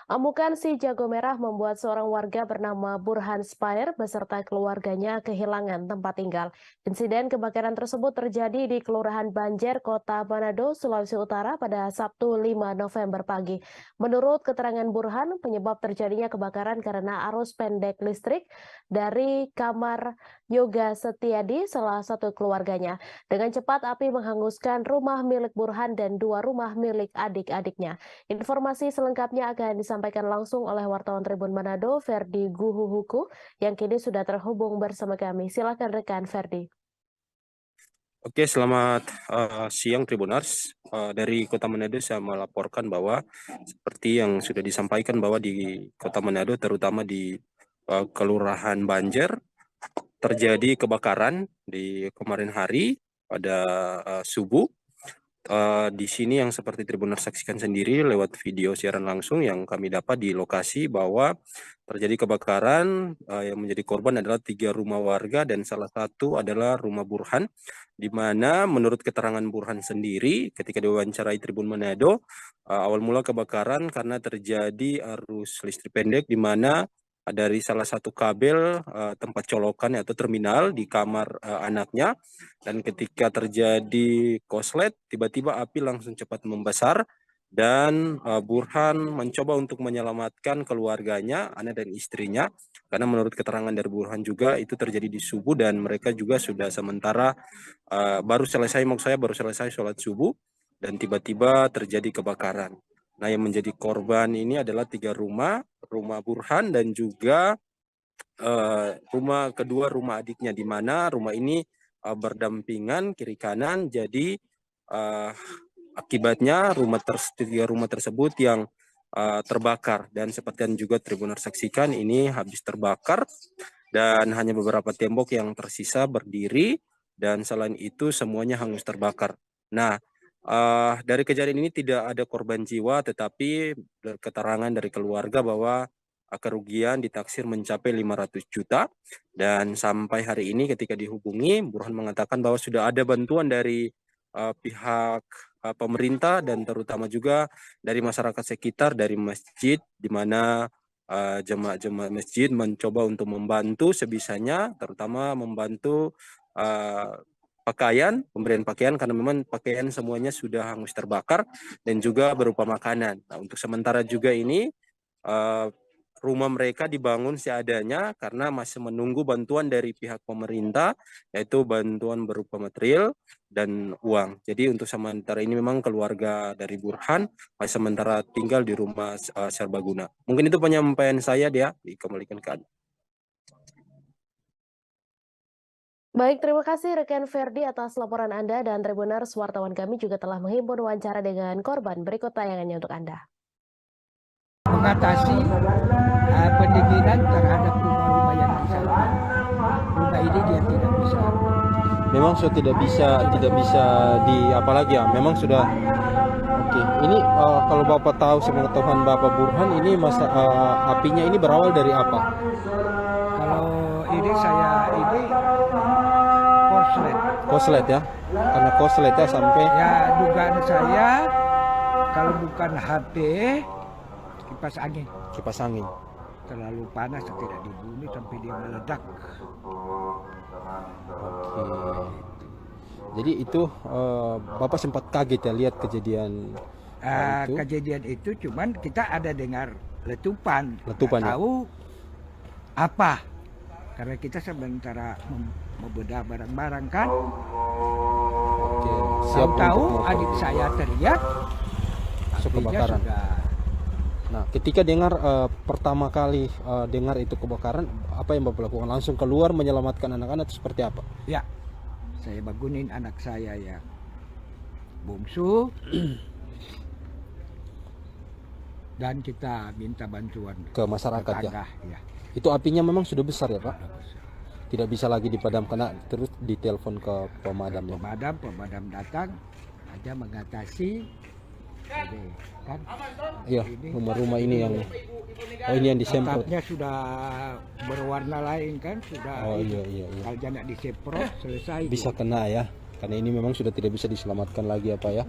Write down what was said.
Amukan si jago merah membuat seorang warga bernama Burhan Spair beserta keluarganya kehilangan tempat tinggal. Insiden kebakaran tersebut terjadi di Kelurahan Banjer, Kota Manado, Sulawesi Utara pada Sabtu 5 November pagi. Menurut keterangan Burhan, penyebab terjadinya kebakaran karena arus pendek listrik dari kamar Yoga Setiadi, salah satu keluarganya. Dengan cepat api menghanguskan rumah milik Burhan dan dua rumah milik adik-adiknya. Informasi selengkapnya akan disampaikan langsung oleh wartawan Tribun Manado, Ferdi Guhuhuku, yang kini sudah terhubung bersama kami. Silakan rekan Ferdi. Oke, selamat siang Tribuners. Dari Kota Manado saya melaporkan bahwa seperti yang sudah disampaikan bahwa di Kota Manado terutama di Kelurahan Banjer terjadi kebakaran di kemarin hari pada subuh. Di sini yang seperti Tribuners saksikan sendiri lewat video siaran langsung yang kami dapat di lokasi bahwa terjadi kebakaran yang menjadi korban adalah 3 rumah warga dan salah satu adalah rumah Burhan, di mana menurut keterangan Burhan sendiri ketika diwawancarai Tribun Manado, awal mula kebakaran karena terjadi arus listrik pendek di mana dari salah satu kabel tempat colokan atau terminal di kamar anaknya, dan ketika terjadi koslet tiba-tiba api langsung cepat membesar dan Burhan mencoba untuk menyelamatkan keluarganya, anak dan istrinya, karena menurut keterangan dari Burhan juga itu terjadi di subuh dan mereka juga sudah sementara baru selesai sholat subuh dan tiba-tiba terjadi kebakaran. Nah, yang menjadi korban ini adalah 3 rumah Burhan dan juga rumah adiknya, di mana rumah ini berdampingan kiri kanan. Jadi akibatnya 3 rumah tersebut yang terbakar, dan seperti yang juga Tribuner saksikan ini habis terbakar dan hanya beberapa tembok yang tersisa berdiri, dan selain itu semuanya hangus terbakar. Nah, dari kejadian ini tidak ada korban jiwa, tetapi keterangan dari keluarga bahwa kerugian ditaksir mencapai 500 juta, dan sampai hari ini ketika dihubungi, Burhan mengatakan bahwa sudah ada bantuan dari pihak pemerintah dan terutama juga dari masyarakat sekitar, dari masjid, di mana jemaah-jemaah masjid mencoba untuk membantu sebisanya, terutama membantu pemberian pakaian, karena memang pakaian semuanya sudah hangus terbakar, dan juga berupa makanan. Nah, untuk sementara juga ini rumah mereka dibangun seadanya karena masih menunggu bantuan dari pihak pemerintah, yaitu bantuan berupa material dan uang. Jadi untuk sementara ini memang keluarga dari Burhan masih sementara tinggal di rumah serbaguna. Mungkin itu penyampaian saya, dia dikembalikan ke Anda. Baik, terima kasih rekan Ferdi atas laporan Anda, dan Tribuners, wartawan kami juga telah menghimpun wawancara dengan korban. Berikut tayangannya untuk Anda. Mengatasi pendinginan terhadap rumah-rumah yang di sana. Rumah ini dia tidak bisa. Memang sudah tidak bisa di apalagi ya. Memang sudah. Oke. Ini kalau Bapak tahu sepengetahuan Bapak Burhan, ini apinya ini berawal dari apa? Kalau ini Koslet ya. Karena koslet ya sampai. Ya, dugaan saya kalau bukan HP, Kipas angin. terlalu panas tidak dibunyi sampai dia meledak. Oke. Jadi itu Bapak sempat kaget ya lihat kejadian itu? Kejadian itu cuman kita ada dengar letupan Ya? tahu apa, karena kita sementara membedah barang-barang kan. Oke. Siap Tahu untuk adik saya teriak, masuk apinya kebakaran. sudah. Nah, ketika dengar pertama kali dengar itu kebakaran, apa yang Bapak lakukan? Langsung keluar menyelamatkan anak-anak atau seperti apa? Ya, saya bangunin anak saya ya, bungsu, dan kita minta bantuan Ke masyarakat tetangga, ya. Itu apinya memang sudah besar ya, Pak? Sudah besar. Tidak bisa lagi dipadamkan, terus ditelepon ke pemadam ya? Pemadam datang, aja mengatasi. Jadi, kan? Iya, rumah-rumah ini yang ini yang disemprot. Atapnya sudah berwarna lain kan, sudah. Oh iya. Kalau jangan disemprot selesai. Bisa kena ya, karena ini memang sudah tidak bisa diselamatkan lagi apa ya.